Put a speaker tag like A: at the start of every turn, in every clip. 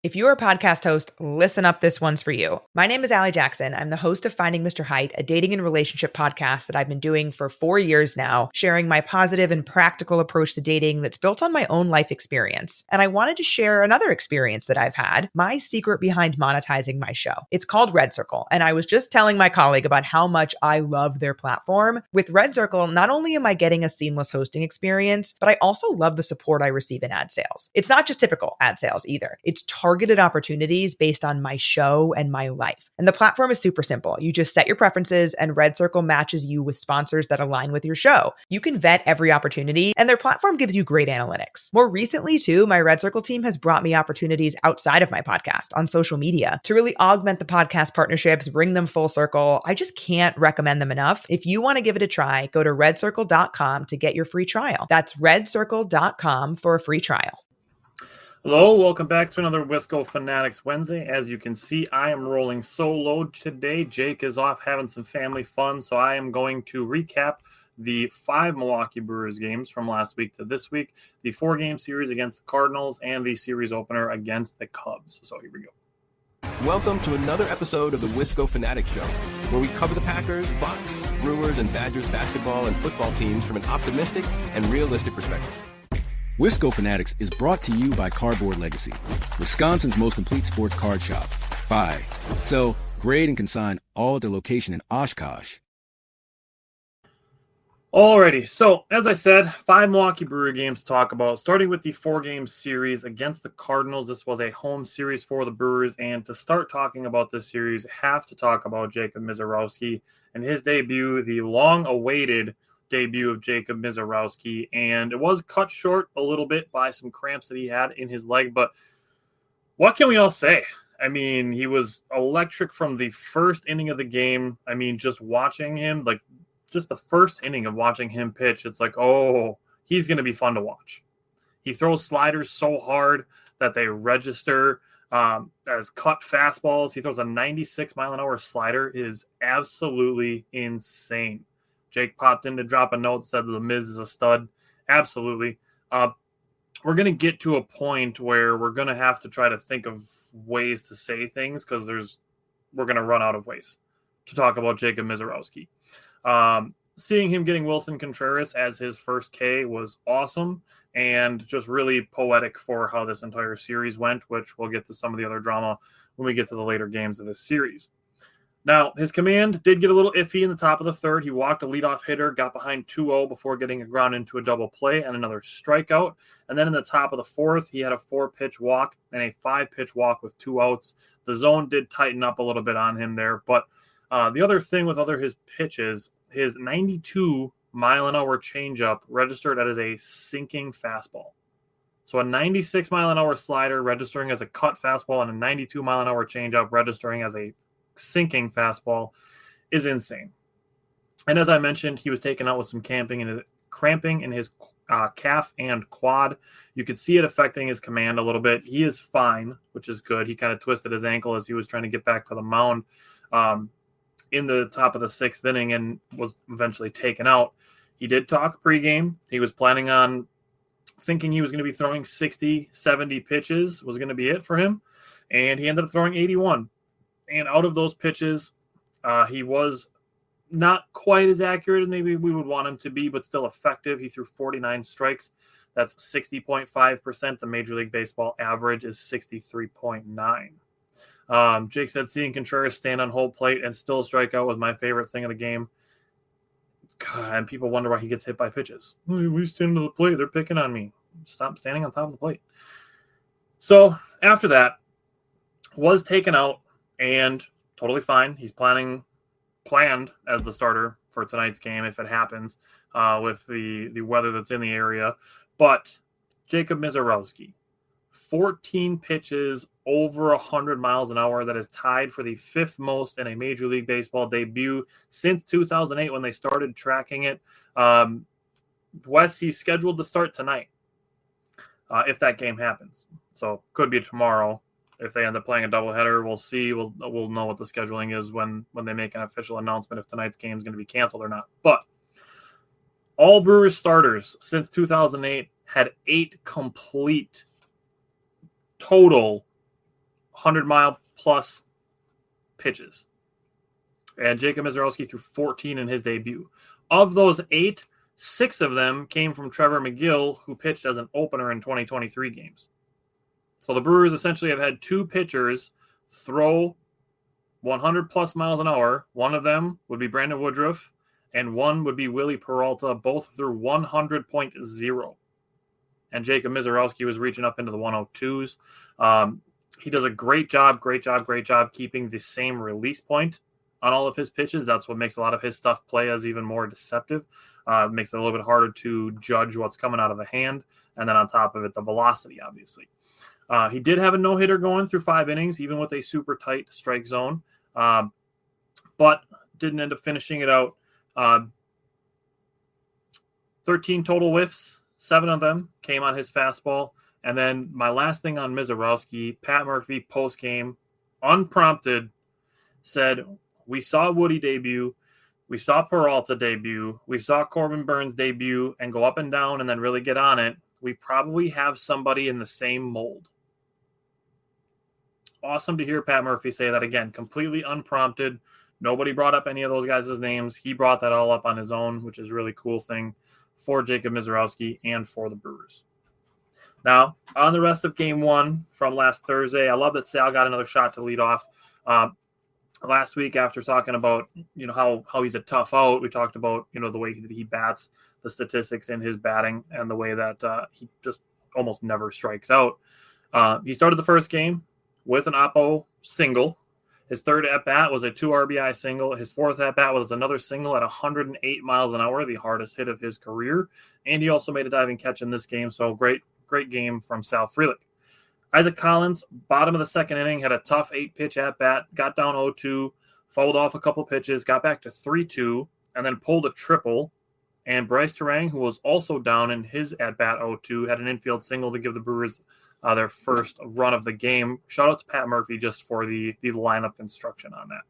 A: If you're a podcast host, listen up, this one's for you. My name is Allie Jackson. I'm the host of Finding Mr. Height, a dating and relationship podcast that I've been doing for 4 years now, sharing my positive and practical approach to dating that's built on my own life experience. And I wanted to share another experience that I've had, my secret behind monetizing my show. It's called Red Circle, and I was just telling my colleague about how much I love their platform. With Red Circle, not only am I getting a seamless hosting experience, but I also love the support I receive in ad sales. It's not just typical ad sales either. It's targeted opportunities based on my show and my life. And the platform is super simple. You just set your preferences and Red Circle matches you with sponsors that align with your show. You can vet every opportunity and their platform gives you great analytics. More recently too, my Red Circle team has brought me opportunities outside of my podcast on social media to really augment the podcast partnerships, bring them full circle. I just can't recommend them enough. If you want to give it a try, go to redcircle.com to get your free trial. That's redcircle.com for a free trial.
B: Hello, welcome back to another Wisco Fanatics Wednesday. As you can see, I am rolling solo today. Jake is off having some family fun, so I am going to recap the 5 Milwaukee Brewers games from last week to this week, the 4-game series against the Cardinals, and the series opener against the Cubs. So here we go.
C: Welcome to another episode of the Wisco Fanatics Show, where we cover the Packers, Bucks, Brewers, and Badgers basketball and football teams from an optimistic and realistic perspective.
D: Wisco Fanatics is brought to you by Cardboard Legacy, Wisconsin's most complete sports card shop. Buy, sell, grade, and consign all at their location in Oshkosh.
B: Alrighty, so as I said, 5 Milwaukee Brewer games to talk about, starting with the 4-game series against the Cardinals. This was a home series for the Brewers, and to start talking about this series, have to talk about Jacob Misiorowski and his debut, the long-awaited debut of Jacob Misiorowski, and it was cut short a little bit by some cramps that he had in his leg, but what can we all say? I mean, he was electric from the first inning of the game. I mean, just watching him, just the first inning of watching him pitch, it's like, oh, he's going to be fun to watch. He throws sliders so hard that they register as cut fastballs. He throws a 96-mile-an-hour slider. It is absolutely insane. Jake popped in to drop a note, said the Miz is a stud. Absolutely. We're going to get to a point where we're going to have to try to think of ways to say things because we're going to run out of ways to talk about Jacob Misiorowski. Seeing him getting Wilson Contreras as his first K was awesome and just really poetic for how this entire series went, which we'll get to some of the other drama when we get to the later games of this series. Now, his command did get a little iffy in the top of the third. He walked a leadoff hitter, got behind 2-0 before getting a ground into a double play and another strikeout. And then in the top of the fourth, he had a 4-pitch walk and a 5-pitch walk with 2 outs. The zone did tighten up a little bit on him there. But the other thing with his pitches, his 92-mile-an-hour changeup registered as a sinking fastball. So a 96-mile-an-hour slider registering as a cut fastball and a 92-mile-an-hour changeup registering as a sinking fastball is insane. And as I mentioned, he was taken out with some cramping in his calf and quad. You could see it affecting his command a little bit. He is fine, which is good. He kind of twisted his ankle as he was trying to get back to the mound in the top of the 6th inning and was eventually taken out. He did talk pregame. He was planning on thinking he was going to be throwing 60, 70 pitches was going to be it for him. And he ended up throwing 81. And out of those pitches, he was not quite as accurate as maybe we would want him to be, but still effective. He threw 49 strikes. That's 60.5%. The Major League Baseball average is 63.9. Jake said seeing Contreras stand on home plate and still strike out was my favorite thing of the game. God, and people wonder why he gets hit by pitches. We stand to the plate. They're picking on me. Stop standing on top of the plate. So after that, was taken out. And totally fine. He's planned as the starter for tonight's game if it happens with the weather that's in the area. But Jacob Misiorowski, 14 pitches over 100 miles an hour. That is tied for the 5th most in a Major League Baseball debut since 2008 when they started tracking it. Wes, he's scheduled to start tonight if that game happens. So could be tomorrow. If they end up playing a doubleheader, we'll see. We'll know what the scheduling is when they make an official announcement if tonight's game is going to be canceled or not. But all Brewers starters since 2008 had 8 complete total 100-mile-plus pitches. And Jacob Mizorowski threw 14 in his debut. Of those 8, 6 of them came from Trevor McGill, who pitched as an opener in 2023 games. So the Brewers essentially have had 2 pitchers throw 100-plus miles an hour. One of them would be Brandon Woodruff, and one would be Willie Peralta, both through 100.0. And Jacob Mizorowski was reaching up into the 102s. He does a great job keeping the same release point on all of his pitches. That's what makes a lot of his stuff play as even more deceptive. Makes it a little bit harder to judge what's coming out of the hand. And then on top of it, the velocity, obviously. He did have a no-hitter going through 5 innings, even with a super tight strike zone, but didn't end up finishing it out. 13 total whiffs, 7 of them came on his fastball. And then my last thing on Mizorowski, Pat Murphy post-game, unprompted, said, we saw Woody debut, we saw Peralta debut, we saw Corbin Burns debut and go up and down and then really get on it. We probably have somebody in the same mold. Awesome to hear Pat Murphy say that again, completely unprompted. Nobody brought up any of those guys' names. He brought that all up on his own, which is a really cool thing for Jacob Mizorowski and for the Brewers. Now, on the rest of game 1 from last Thursday, I love that Sal got another shot to lead off. Last week, after talking about, how he's a tough out, we talked about, the way that he bats, the statistics in his batting, and the way that he just almost never strikes out. He started the first game with an oppo single. His third at-bat was a 2 RBI single. His fourth at-bat was another single at 108 miles an hour, the hardest hit of his career. And he also made a diving catch in this game, so great game from Sal Frelick. Isaac Collins, bottom of the second inning, had a tough 8-pitch at-bat, got down 0-2, fouled off a couple pitches, got back to 3-2, and then pulled a triple. And Bryce Terang, who was also down in his at-bat 0-2, had an infield single to give the Brewers their first run of the game. Shout out to Pat Murphy just for the lineup construction on that.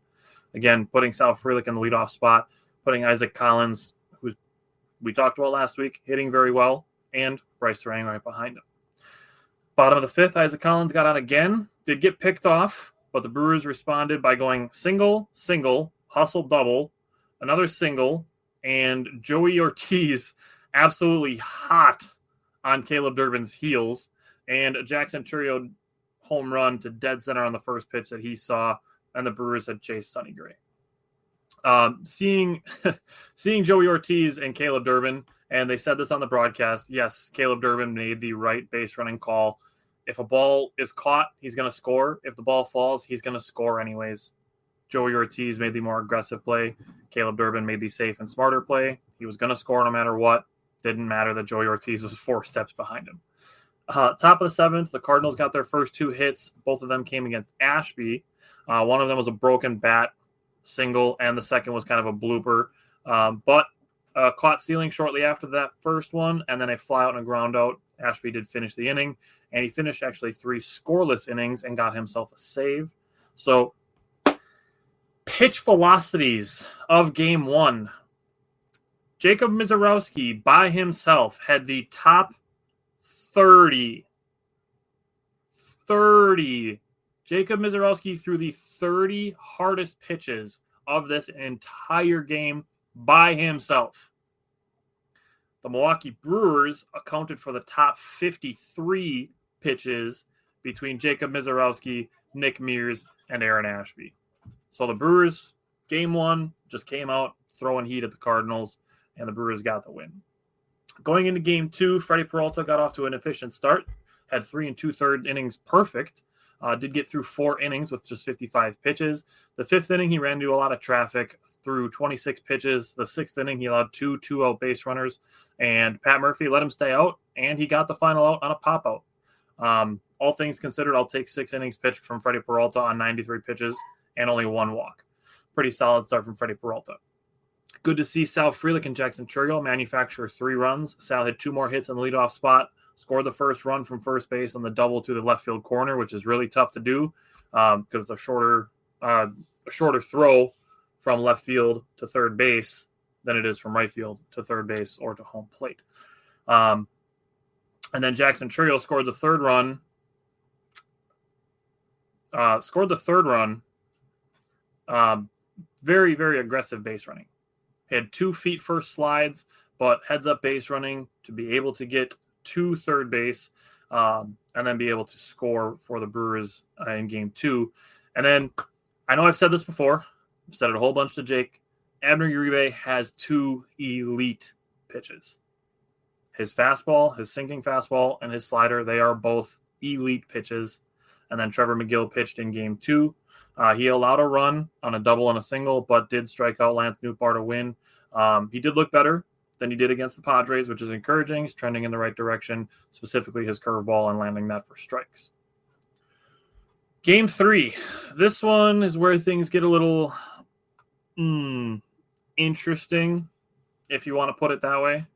B: Again, putting Sal Frelick in the leadoff spot, putting Isaac Collins, who we talked about last week, hitting very well, and Bryce Terang right behind him. Bottom of the 5th, Isaac Collins got out again, did get picked off, but the Brewers responded by going single, hustle double, another single, and Joey Ortiz absolutely hot on Caleb Durbin's heels, and a Jackson Chourio home run to dead center on the first pitch that he saw, and the Brewers had chased Sonny Gray. Seeing Joey Ortiz and Caleb Durbin, and they said this on the broadcast, yes, Caleb Durbin made the right base running call. If a ball is caught, he's going to score. If the ball falls, he's going to score anyways. Joey Ortiz made the more aggressive play. Caleb Durbin made the safe and smarter play. He was going to score no matter what. Didn't matter that Joey Ortiz was 4 steps behind him. Top of the 7th, the Cardinals got their first 2 hits. Both of them came against Ashby. One of them was a broken bat single, and the second was kind of a blooper. But caught stealing shortly after that first one, and then a fly out and a ground out. Ashby did finish the inning, and he finished actually 3 scoreless innings and got himself a save. So, pitch velocities of game 1. Jacob Mizorowski by himself had the top 30. Jacob Mizorowski threw the 30 hardest pitches of this entire game by himself. The Milwaukee Brewers accounted for the top 53 pitches between Jacob Mizorowski, Nick Mears, and Aaron Ashby. So the Brewers, game 1, just came out throwing heat at the Cardinals, and the Brewers got the win. Going into game 2, Freddie Peralta got off to an efficient start, had 3 2/3 innings perfect. Did get through 4 innings with just 55 pitches. The 5th inning, he ran into a lot of traffic through 26 pitches. The 6th inning, he allowed 2 2-out base runners, and Pat Murphy let him stay out, and he got the final out on a pop-out. All things considered, I'll take 6 innings pitched from Freddie Peralta on 93 pitches and only 1 walk. Pretty solid start from Freddie Peralta. Good to see Sal Frelick and Jackson Chourio manufacture 3 runs. Sal had 2 more hits in the leadoff spot, scored the first run from first base on the double to the left field corner, which is really tough to do because it's a shorter throw from left field to third base than it is from right field to third base or to home plate. And then Jackson Chourio scored the 3rd run scored the third run. Very, very aggressive base running. He had 2 feet first slides, but heads up base running to be able to get to third base and then be able to score for the Brewers in game 2. And then I know I've said this before. I've said it a whole bunch to Jake. Abner Uribe has 2 elite pitches. His fastball, his sinking fastball, and his slider, they are both elite pitches. And then Trevor McGill pitched in game 2. He allowed a run on a double and a single, but did strike out Lance Nootbaar to win. He did look better than he did against the Padres, which is encouraging. He's trending in the right direction, specifically his curveball and landing that for strikes. Game 3. This one is where things get a little interesting, if you want to put it that way.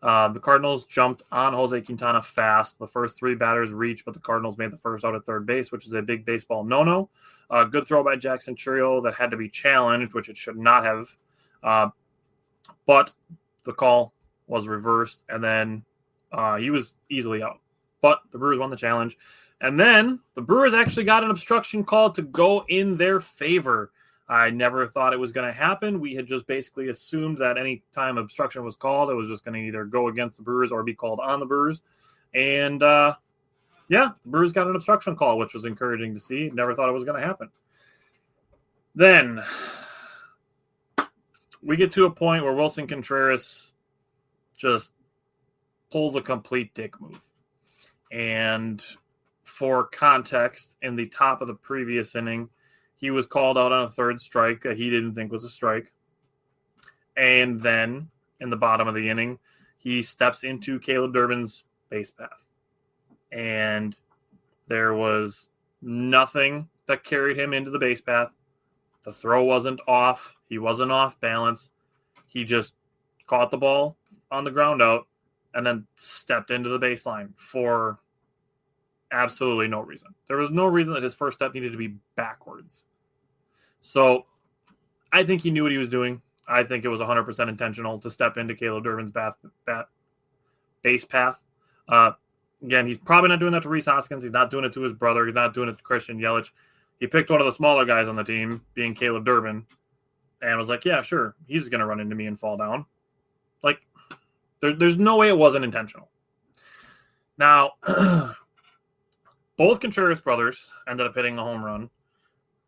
B: The Cardinals jumped on Jose Quintana fast. The first 3 batters reached, but the Cardinals made the first out at third base, which is a big baseball no-no. Good throw by Jackson Chourio that had to be challenged, which it should not have. But the call was reversed, and then he was easily out. But the Brewers won the challenge. And then the Brewers actually got an obstruction call to go in their favor. I never thought it was going to happen. We had just basically assumed that any time obstruction was called, it was just going to either go against the Brewers or be called on the Brewers. And, the Brewers got an obstruction call, which was encouraging to see. Never thought it was going to happen. Then we get to a point where Wilson Contreras just pulls a complete dick move. And for context, in the top of the previous inning, he was called out on a third strike that he didn't think was a strike. And then in the bottom of the inning, he steps into Caleb Durbin's base path. And there was nothing that carried him into the base path. The throw wasn't off. He wasn't off balance. He just caught the ball on the ground out and then stepped into the baseline for absolutely no reason. There was no reason that his first step needed to be backwards. So I think he knew what he was doing. I think it was 100% intentional to step into Caleb Durbin's base path. Again, he's probably not doing that to Rhys Hoskins. He's not doing it to his brother. He's not doing it to Christian Yelich. He picked one of the smaller guys on the team, being Caleb Durbin, and was like, yeah, sure, he's going to run into me and fall down. Like, there's no way it wasn't intentional. Now, both Contreras brothers ended up hitting a home run.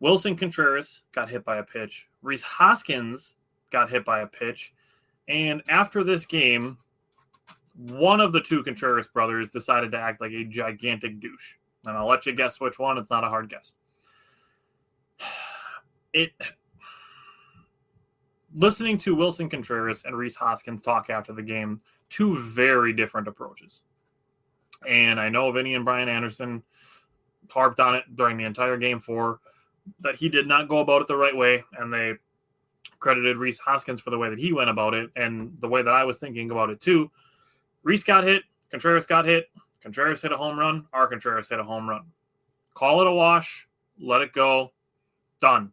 B: Wilson Contreras got hit by a pitch. Rhys Hoskins got hit by a pitch. And after this game, one of the 2 Contreras brothers decided to act like a gigantic douche. And I'll let you guess which one. It's not a hard guess. Listening to Wilson Contreras and Rhys Hoskins talk after the game, 2 very different approaches. And I know Vinny and Brian Anderson harped on it during the entire game 4 that he did not go about it the right way, and they credited Rhys Hoskins for the way that he went about it and the way that I was thinking about it too. Rhys got hit, Contreras got hit, Contreras hit a home run, our Contreras hit a home run. Call it a wash, let it go, done.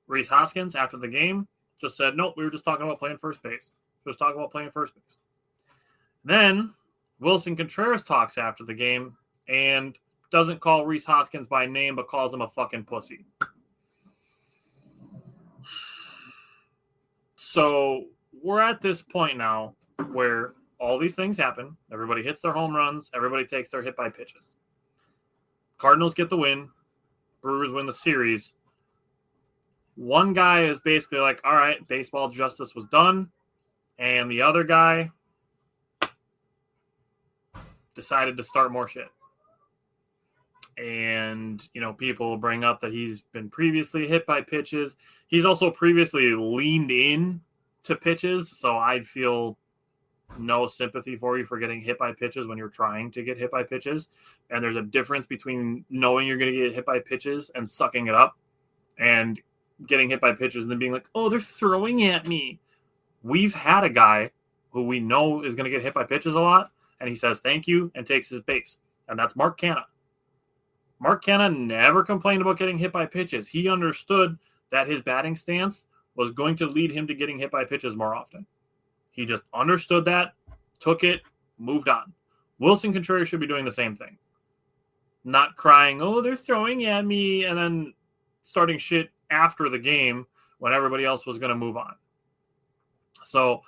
B: Rhys Hoskins, after the game, just said, nope, we were just talking about playing first base. Just talking about playing first base. Then Wilson Contreras talks after the game and doesn't call Rhys Hoskins by name, but calls him a fucking pussy. So we're at this point now where all these things happen. Everybody hits their home runs. Everybody takes their hit by pitches. Cardinals get the win. Brewers win the series. One guy is basically like, all right, baseball justice was done. And the other guy decided to start more shit. And, people bring up that he's been previously hit by pitches. He's also previously leaned in to pitches. So I'd feel no sympathy for you for getting hit by pitches when you're trying to get hit by pitches. And there's a difference between knowing you're going to get hit by pitches and sucking it up and getting hit by pitches and then being like, oh, they're throwing at me. We've had a guy who we know is going to get hit by pitches a lot, and he says thank you and takes his base. And that's Mark Canha. Mark Canha never complained about getting hit by pitches. He understood that his batting stance was going to lead him to getting hit by pitches more often. He just understood that, took it, moved on. Wilson Contreras should be doing the same thing. not crying, oh, they're throwing at me, and then starting shit after the game when everybody else was going to move on. So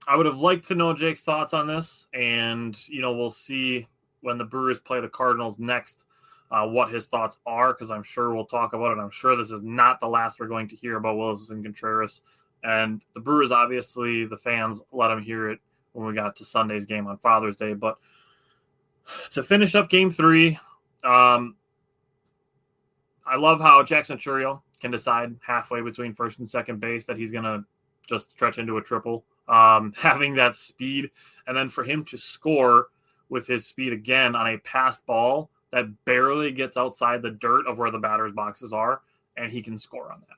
B: I would have liked to know Jake's thoughts on this, and, we'll see when the Brewers play the Cardinals next what his thoughts are, because I'm sure we'll talk about it. I'm sure this is not the last we're going to hear about Willson Contreras. And the Brewers, obviously, the fans let him hear it when we got to Sunday's game on Father's Day. But to finish up Game 3, I love how Jackson Chourio can decide halfway between first and second base that he's going to just stretch into a triple, having that speed. And then for him to score with his speed again on a passed ball that barely gets outside the dirt of where the batter's boxes are, and he can score on that.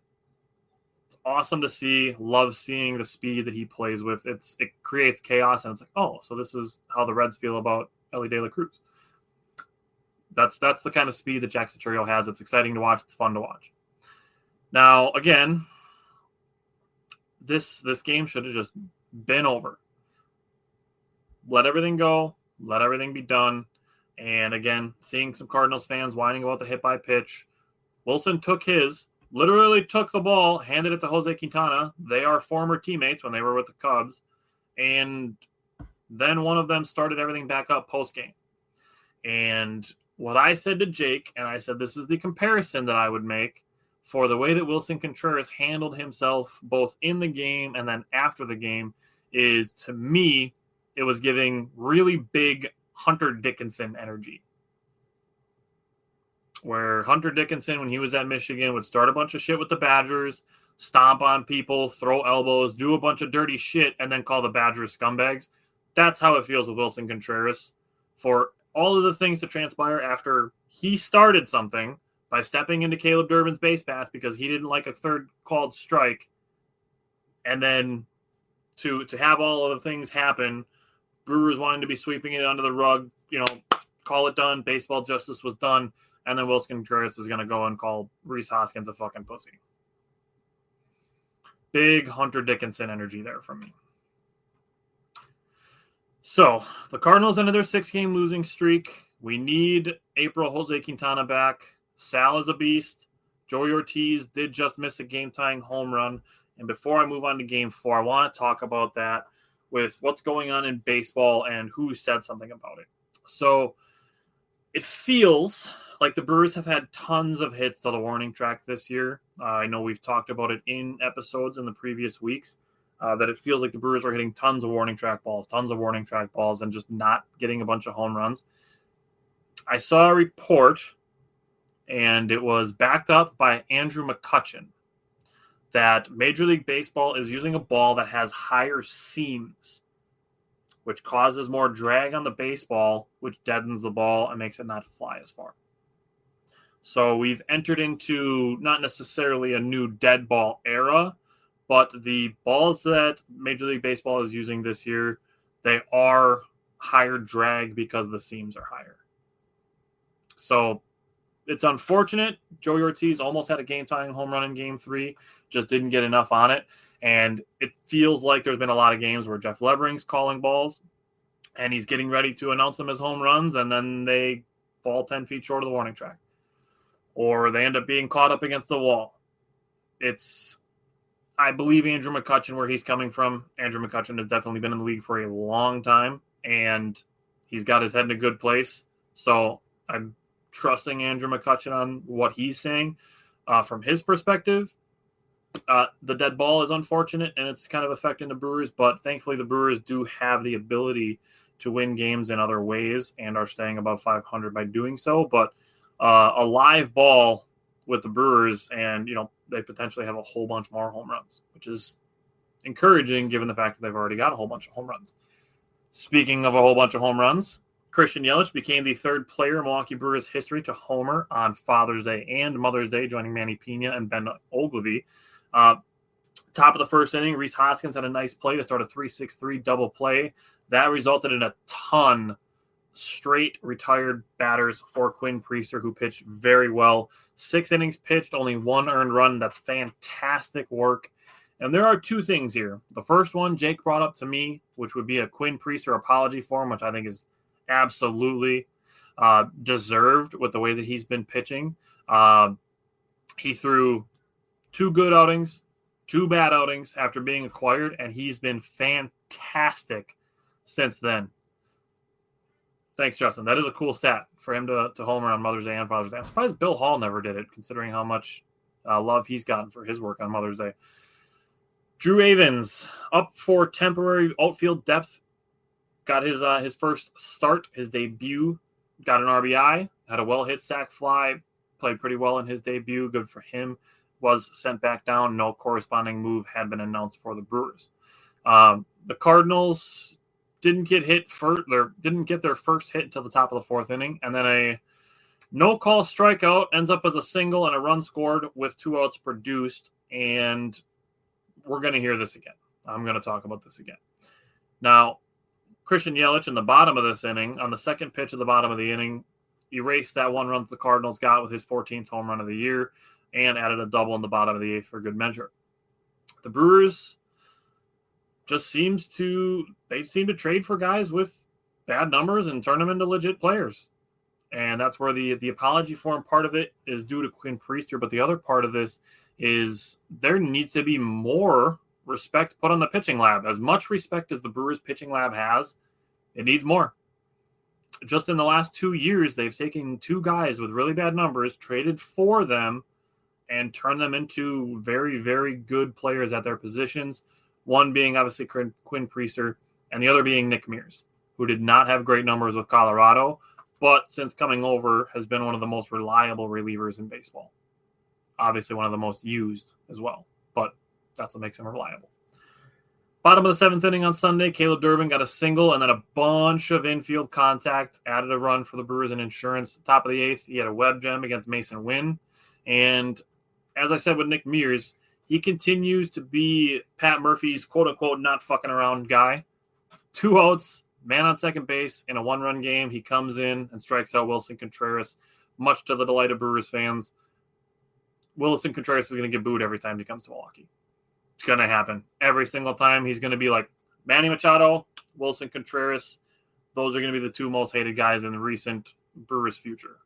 B: It's awesome to see. Love seeing the speed that he plays with. It creates chaos, and it's like, oh, so this is how the Reds feel about Elly De La Cruz. That's the kind of speed that Jackson Chourio has. It's exciting to watch. It's fun to watch. Now, again, this game should have just been over. Let everything go. Let everything be done. And again, seeing some Cardinals fans whining about the hit by pitch. Willson literally took the ball, handed it to Jose Quintana. They are former teammates when they were with the Cubs. And then one of them started everything back up post-game. And what I said to Jake, and I said this is the comparison that I would make for the way that Willson Contreras handled himself both in the game and then after the game, is, to me, it was giving really big Hunter Dickinson energy. Where Hunter Dickinson, when he was at Michigan, would start a bunch of shit with the Badgers, stomp on people, throw elbows, do a bunch of dirty shit, and then call the Badgers scumbags. That's how it feels with Willson Contreras. For all of the things to transpire after he started something by stepping into Caleb Durbin's base path because he didn't like a third called strike, and then to have all of the things happen, Brewers wanting to be sweeping it under the rug, call it done, baseball justice was done, and then Willson Contreras is going to go and call Rhys Hoskins a fucking pussy. Big Hunter Dickinson energy there from me. So, the Cardinals ended their 6-game losing streak. We need April Jose Quintana back. Sal is a beast. Joey Ortiz did just miss a game-tying home run. And before I move on to Game 4, I want to talk about that with what's going on in baseball and who said something about it. So it feels like the Brewers have had tons of hits to the warning track this year. I know we've talked about it in episodes in the previous weeks, that it feels like the Brewers are hitting tons of warning track balls, and just not getting a bunch of home runs. I saw a report, and it was backed up by Andrew McCutchen, that Major League Baseball is using a ball that has higher seams, which causes more drag on the baseball, which deadens the ball and makes it not fly as far. So we've entered into not necessarily a new dead ball era, but the balls that Major League Baseball is using this year, they are higher drag because the seams are higher. So it's unfortunate. Joey Ortiz almost had a game-tying home run in Game 3, just didn't get enough on it. And it feels like there's been a lot of games where Jeff Levering's calling balls, and he's getting ready to announce them as home runs, and then they fall 10 feet short of the warning track. Or they end up being caught up against the wall. I believe Andrew McCutchen, where he's coming from. Andrew McCutchen has definitely been in the league for a long time, and he's got his head in a good place. So I'm trusting Andrew McCutchen on what he's saying. From his perspective, the dead ball is unfortunate, and it's kind of affecting the Brewers, but thankfully the Brewers do have the ability to win games in other ways and are staying above 500 by doing so. But a live ball with the Brewers, and they potentially have a whole bunch more home runs, which is encouraging given the fact that they've already got a whole bunch of home runs. Speaking of a whole bunch of home runs, Christian Yelich became the third player in Milwaukee Brewers history to homer on Father's Day and Mother's Day, joining Manny Pena and Ben Ogilvy. Top of the first inning, Rhys Hoskins had a nice play to start a 3-6-3 double play. That resulted in a ton straight retired batters for Quinn Priester, who pitched very well. 6 innings pitched, only 1 earned run. That's fantastic work. And there are 2 things here. The first one Jake brought up to me, which would be a Quinn Priester apology form, which I think is absolutely deserved with the way that he's been pitching. He threw 2 good outings, 2 bad outings after being acquired, and he's been fantastic since then. Thanks, Justin. That is a cool stat for him to homer on Mother's Day and Father's Day. I'm surprised Bill Hall never did it, considering how much love he's gotten for his work on Mother's Day. Drew Avens up for temporary outfield depth. Got his first start, his debut. Got an RBI, had a well-hit sac fly, played pretty well in his debut. Good for him. Was sent back down. No corresponding move had been announced for the Brewers. The Cardinals didn't get their first hit until the top of the 4th inning, and then a no-call strikeout ends up as a single and a run scored with 2 outs produced, and we're going to hear this again. I'm going to talk about this again. Now, Christian Yelich in the bottom of this inning, on the second pitch of the bottom of the inning, erased that 1 run that the Cardinals got with his 14th home run of the year and added a double in the bottom of the 8th for good measure. The Brewers just seem to trade for guys with bad numbers and turn them into legit players. And that's where the apology form part of it is due to Quinn Priester. But the other part of this is there needs to be more respect put on the pitching lab. As much respect as the Brewers pitching lab has, it needs more. Just in the last 2 years, they've taken 2 guys with really bad numbers, traded for them, and turned them into very, very good players at their positions. One being obviously Quinn Priester, and the other being Nick Mears, who did not have great numbers with Colorado, but since coming over has been one of the most reliable relievers in baseball. Obviously one of the most used as well, but that's what makes him reliable. Bottom of the 7th inning on Sunday, Caleb Durbin got a single and then a bunch of infield contact, added a run for the Brewers in insurance. Top of the 8th, he had a web gem against Mason Wynn. And as I said with Nick Mears, he continues to be Pat Murphy's quote-unquote not fucking around guy. 2 outs, man on second base in a 1-run game. He comes in and strikes out Wilson Contreras, much to the delight of Brewers fans. Wilson Contreras is going to get booed every time he comes to Milwaukee. It's going to happen. Every single time he's going to be like Manny Machado, Wilson Contreras. Those are going to be the 2 most hated guys in the recent Brewers future.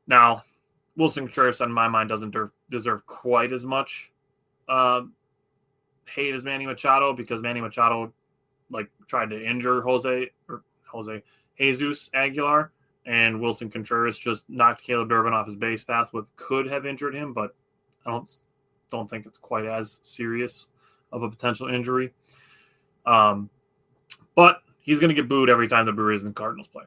B: Now, Wilson Contreras, in my mind, doesn't deserve quite as much hate as Manny Machado because Manny Machado tried to injure Jesus Aguilar, and Wilson Contreras just knocked Caleb Durbin off his base pass, which could have injured him, but I don't think it's quite as serious of a potential injury. But he's going to get booed every time the Brewers and Cardinals play.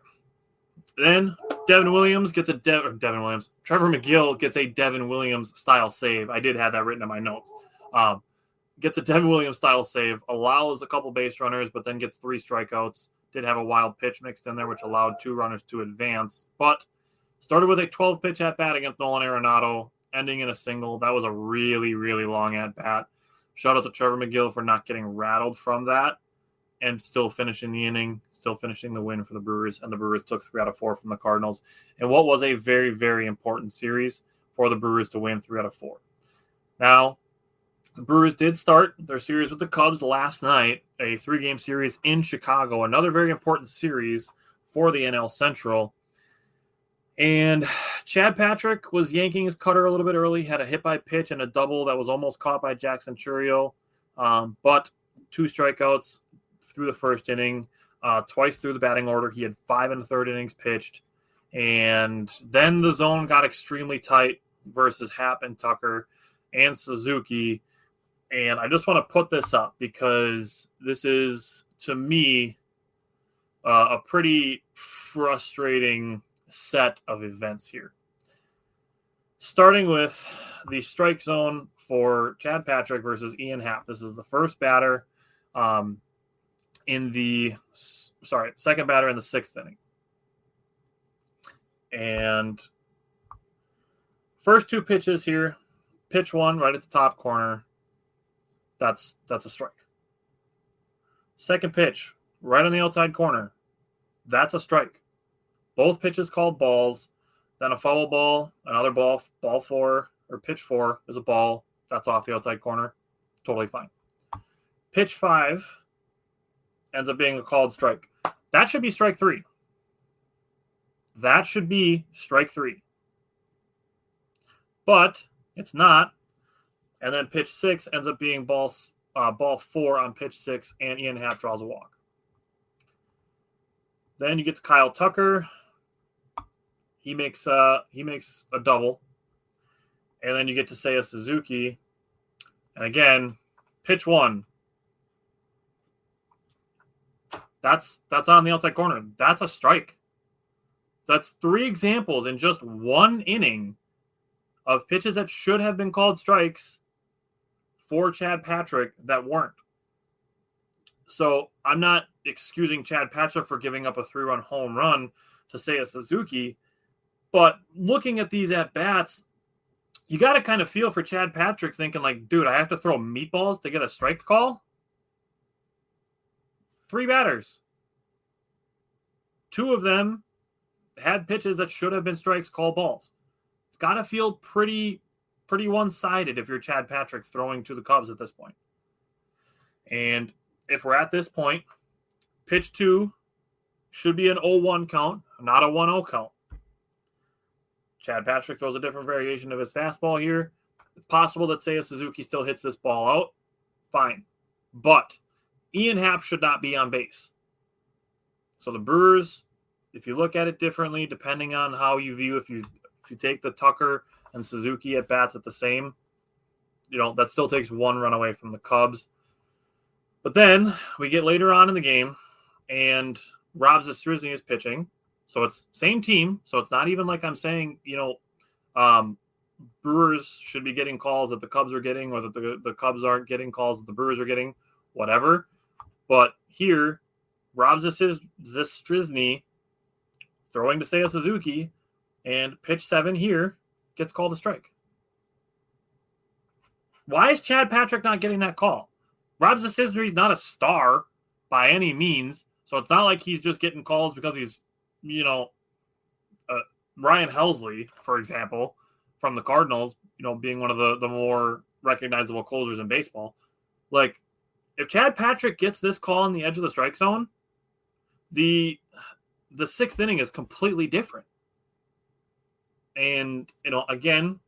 B: Then Trevor McGill gets a Devin Williams style save. I did have that written in my notes. Gets a Devin Williams style save, allows a couple base runners, but then gets 3 strikeouts. Did have a wild pitch mixed in there, which allowed 2 runners to advance. But started with a 12-pitch at-bat against Nolan Arenado, ending in a single. That was a really, really long at-bat. Shout out to Trevor McGill for not getting rattled from that and still finishing the inning, still finishing the win for the Brewers. And the Brewers took 3 out of 4 from the Cardinals. And what was a very, very important series for the Brewers to win 3 out of 4. Now, the Brewers did start their series with the Cubs last night, a 3-game series in Chicago, another very important series for the NL Central. And Chad Patrick was yanking his cutter a little bit early, had a hit by pitch and a double that was almost caught by Jackson Chourio, but 2 strikeouts through the first inning, twice through the batting order. He had 5 1/3 innings pitched, and then the zone got extremely tight versus Happ and Tucker and Suzuki. And I just want to put this up because this is, to me, a pretty frustrating set of events here. Starting with the strike zone for Chad Patrick versus Ian Happ. This is the first batter second batter in the 6th inning. And first 2 pitches here, pitch 1 right at the top corner. That's a strike. Second pitch, right on the outside corner. That's a strike. Both pitches called balls. Then a foul ball, another ball 4, or pitch 4 is a ball. That's off the outside corner. Totally fine. Pitch 5 ends up being a called strike. That should be strike 3. That should be strike 3. But it's not. And then pitch 6 ends up being ball 4 on pitch 6, and Ian Happ draws a walk. Then you get to Kyle Tucker. He makes a double. And then you get to Seiya Suzuki. And again, pitch 1. That's on the outside corner. That's a strike. That's 3 examples in just 1 inning of pitches that should have been called strikes for Chad Patrick that weren't. So I'm not excusing Chad Patrick for giving up a 3-run home run to Seiya Suzuki, but looking at these at-bats, you got to kind of feel for Chad Patrick thinking like, dude, I have to throw meatballs to get a strike call? 3 batters. 2 of them had pitches that should have been strikes, called balls. It's got to feel pretty one-sided if you're Chad Patrick throwing to the Cubs at this point. And if we're at this point, pitch 2 should be an 0-1 count, not a 1-0 count. Chad Patrick throws a different variation of his fastball here. It's possible that Seiya Suzuki still hits this ball out. Fine. But Ian Happ should not be on base. So the Brewers, if you look at it differently, depending on how you view, if you take the Tucker and Suzuki at bats at the same, that still takes 1 run away from the Cubs. But then we get later on in the game, and Rob Zastryzny is pitching. So it's same team. So it's not even like I'm saying, Brewers should be getting calls that the Cubs are getting, or that the Cubs aren't getting calls that the Brewers are getting, whatever. But here, Rob Zastryzny throwing to Seiya Suzuki, and pitch 7 here gets called a strike. Why is Chad Patrick not getting that call? Rob Zastryzny is not a star by any means, so it's not like he's just getting calls because he's, Ryan Helsley, for example, from the Cardinals, being one of the more recognizable closers in baseball. Like, if Chad Patrick gets this call on the edge of the strike zone, the 6th inning is completely different. And, again,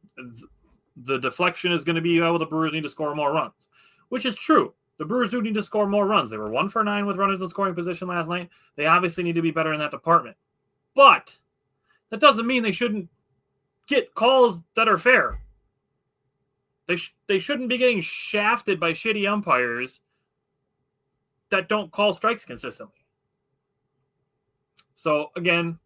B: the deflection is going to be, the Brewers need to score more runs, which is true. The Brewers do need to score more runs. They were 1 for 9 with runners in scoring position last night. They obviously need to be better in that department. But that doesn't mean they shouldn't get calls that are fair. They shouldn't be getting shafted by shitty umpires that don't call strikes consistently. So, again,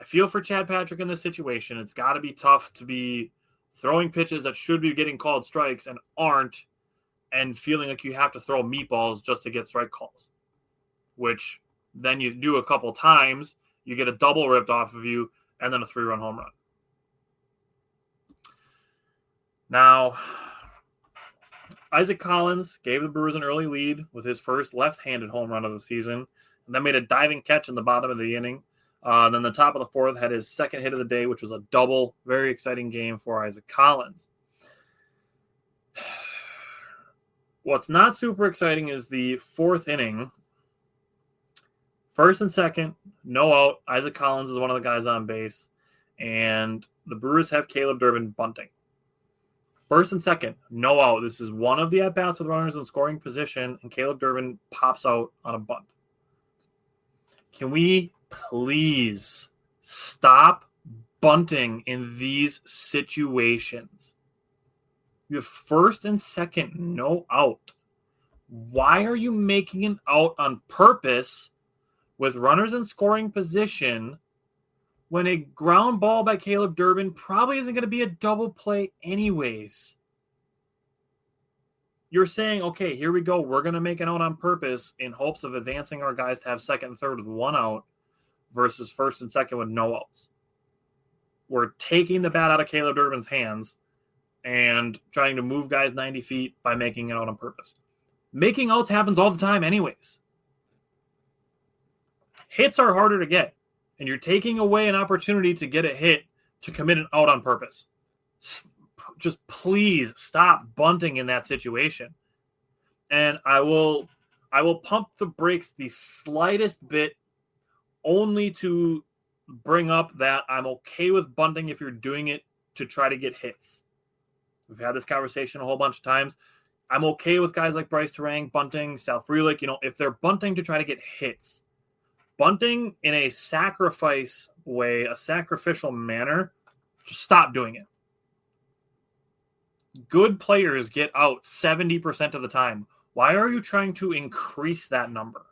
B: I feel for Chad Patrick in this situation. It's got to be tough to be throwing pitches that should be getting called strikes and aren't, and feeling like you have to throw meatballs just to get strike calls, which then you do a couple times, you get a double ripped off of you, and then a 3-run home run. Now, Isaac Collins gave the Brewers an early lead with his first left-handed home run of the season, and then made a diving catch in the bottom of the inning. Then the top of the 4th had his second hit of the day, which was a double. Very exciting game for Isaac Collins. What's not super exciting is the 4th inning. 1st and 2nd, no out. Isaac Collins is one of the guys on base, and the Brewers have Caleb Durbin bunting. 1st and 2nd, no out. This is one of the at-bats with runners in scoring position, and Caleb Durbin pops out on a bunt. Can we please stop bunting in these situations? You have 1st and 2nd, no out. Why are you making an out on purpose with runners in scoring position when a ground ball by Caleb Durbin probably isn't going to be a double play anyways? You're saying, okay, here we go. We're going to make an out on purpose in hopes of advancing our guys to have 2nd and 3rd with 1 out versus 1st and 2nd with no outs. We're taking the bat out of Caleb Durbin's hands and trying to move guys 90 feet by making it out on purpose. Making outs happens all the time anyways. Hits are harder to get, and you're taking away an opportunity to get a hit to commit an out on purpose. Just please stop bunting in that situation. And I will pump the brakes the slightest bit, only to bring up that I'm okay with bunting if you're doing it to try to get hits. We've had this conversation a whole bunch of times. I'm okay with guys like Bryce Terang bunting, Sal Frelick, if they're bunting to try to get hits. Bunting in a sacrifice way, a sacrificial manner, just stop doing it. Good players get out 70% of the time. Why are you trying to increase that number?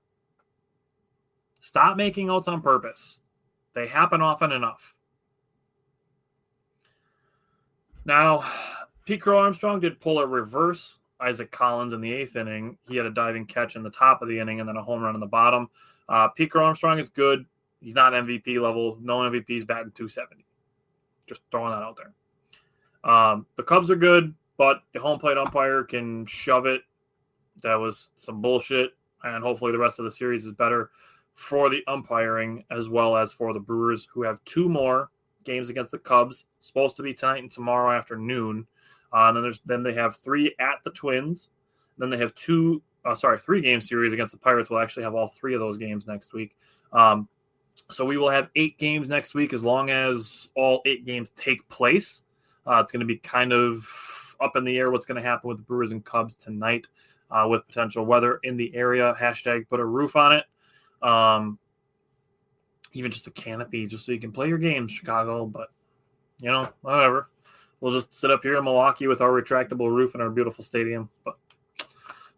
B: Stop making outs on purpose. They happen often enough. Now, Pete Crow Armstrong did pull a reverse Isaac Collins in the 8th inning. He had a diving catch in the top of the inning and then a home run in the bottom. Pete Crow Armstrong is good. He's not MVP level. No MVP's batting .270. Just throwing that out there. The Cubs are good, but the home plate umpire can shove it. That was some bullshit, and hopefully the rest of the series is better for the umpiring as well as for the Brewers, who have 2 more games against the Cubs, supposed to be tonight and tomorrow afternoon. Then they have 3 at the Twins. Then they have 3-game series against the Pirates. We'll actually have all 3 of those games next week. So we will have 8 games next week as long as all 8 games take place. It's going to be kind of up in the air what's going to happen with the Brewers and Cubs tonight with potential weather in the area. # put a roof on it. Even just a canopy just so you can play your games, Chicago. But, whatever. We'll just sit up here in Milwaukee with our retractable roof in our beautiful stadium. But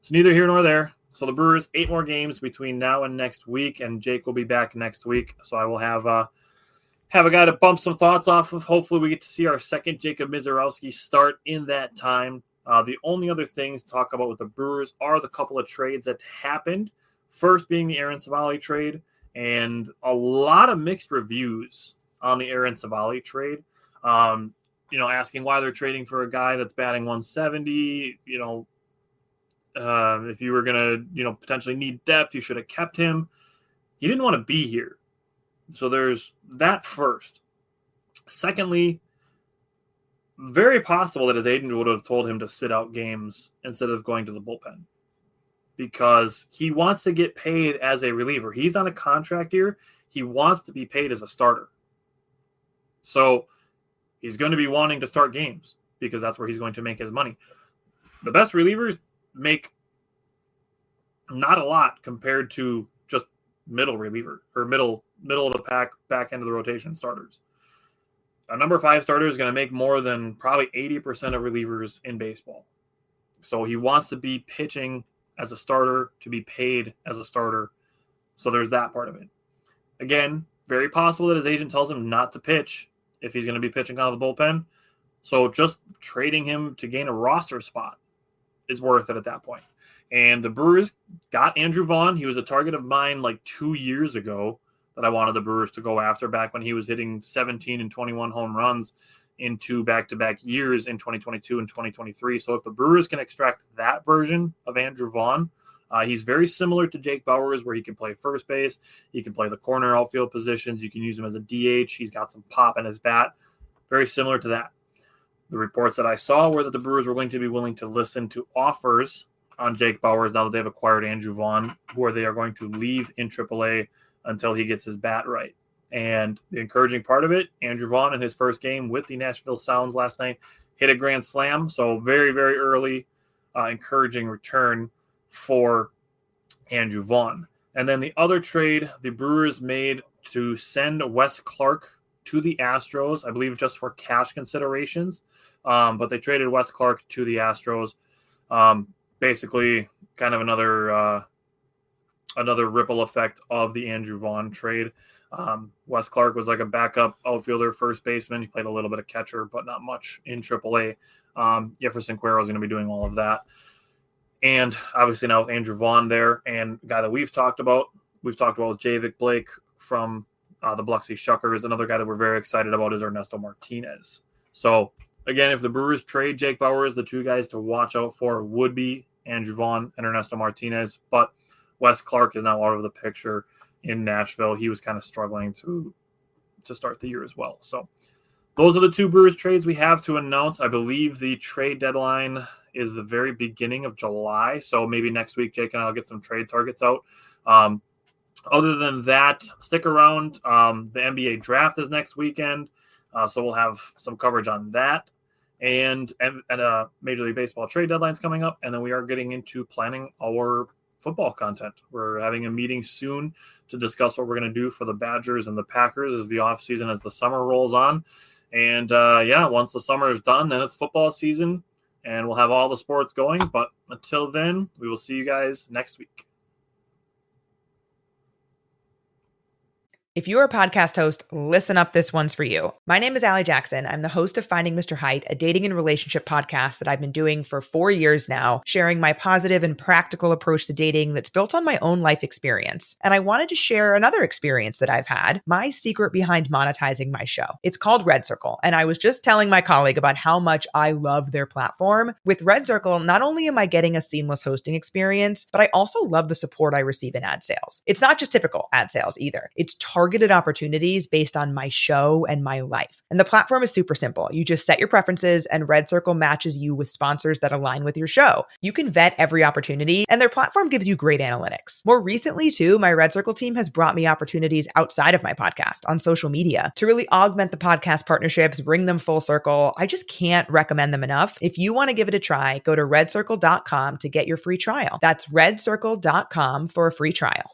B: it's neither here nor there. So the Brewers, 8 more games between now and next week, and Jake will be back next week. So I will have a guy to bump some thoughts off of. Hopefully we get to see our second Jacob Mizorowski start in that time. The only other things to talk about with the Brewers are the couple of trades that happened. First being the Aaron Savali trade, and a lot of mixed reviews on the Aaron Savali trade. Asking why they're trading for a guy that's batting 170, if you were going to, potentially need depth, you should have kept him. He didn't want to be here. So there's that first. Secondly, very possible that his agent would have told him to sit out games instead of going to the bullpen because he wants to get paid as a reliever. He's on a contract here. He wants to be paid as a starter. So he's going to be wanting to start games because that's where he's going to make his money. The best relievers make not a lot compared to just middle reliever or middle of the pack, back end of the rotation starters. A number 5 starter is going to make more than probably 80% of relievers in baseball. So he wants to be pitching as a starter to be paid as a starter. So there's that part of it. Again, very possible that his agent tells him not to pitch if he's going to be pitching out of the bullpen. So just trading him to gain a roster spot is worth it at that point. And the Brewers got Andrew Vaughn. He was a target of mine like 2 years ago that I wanted the Brewers to go after back when he was hitting 17 and 21 home runs in 2 back-to-back years in 2022 and 2023. So if the Brewers can extract that version of Andrew Vaughn, he's very similar to Jake Bauers where he can play first base. He can play the corner outfield positions. You can use him as a DH. He's got some pop in his bat. Very similar to that. The reports that I saw were that the Brewers were going to be willing to listen to offers on Jake Bauers now that they've acquired Andrew Vaughn, where they are going to leave in AAA until he gets his bat right. And the encouraging part of it, Andrew Vaughn in his first game with the Nashville Sounds last night hit a grand slam. So very, very early encouraging return for Andrew Vaughn. And then the other trade the Brewers made to send Wes Clark to the Astros, I believe just for cash considerations. But they traded Wes Clark to the Astros. Basically kind of another ripple effect of the Andrew Vaughn trade. Wes Clark was like a backup outfielder, first baseman. He played a little bit of catcher, but not much in AAA. Jefferson Cuero is going to be doing all of that. And obviously now with Andrew Vaughn there, and a guy that we've talked about with Javik Blake from the Biloxi Shuckers. Another guy that we're very excited about is Ernesto Martinez. So again, if the Brewers trade Jake Bauers, the 2 guys to watch out for would be Andrew Vaughn and Ernesto Martinez. But Wes Clark is now out of the picture in Nashville. He was kind of struggling to start the year as well. So those are the 2 Brewers trades we have to announce. I believe the trade deadline is the very beginning of July. So maybe next week, Jake and I will get some trade targets out. Other than that, stick around. The NBA draft is next weekend, so we'll have some coverage on that. And Major League Baseball trade deadline's coming up, and then we are getting into planning our football content. We're having a meeting soon to discuss what we're going to do for the Badgers and the Packers as the offseason, as the summer rolls on. And once the summer is done, then it's football season, and we'll have all the sports going. But until then, we will see you guys next week.
A: If you're a podcast host, listen up, this one's for you. My name is Allie Jackson. I'm the host of Finding Mr. Height, a dating and relationship podcast that I've been doing for 4 years now, sharing my positive and practical approach to dating that's built on my own life experience. And I wanted to share another experience that I've had, my secret behind monetizing my show. It's called Red Circle, and I was just telling my colleague about how much I love their platform. With Red Circle, not only am I getting a seamless hosting experience, but I also love the support I receive in ad sales. It's not just typical ad sales either. It's targeted opportunities based on my show and my life. And the platform is super simple. You just set your preferences and Red Circle matches you with sponsors that align with your show. You can vet every opportunity and their platform gives you great analytics. More recently too, my Red Circle team has brought me opportunities outside of my podcast on social media to really augment the podcast partnerships, bring them full circle. I just can't recommend them enough. If you want to give it a try, go to redcircle.com to get your free trial. That's redcircle.com for a free trial.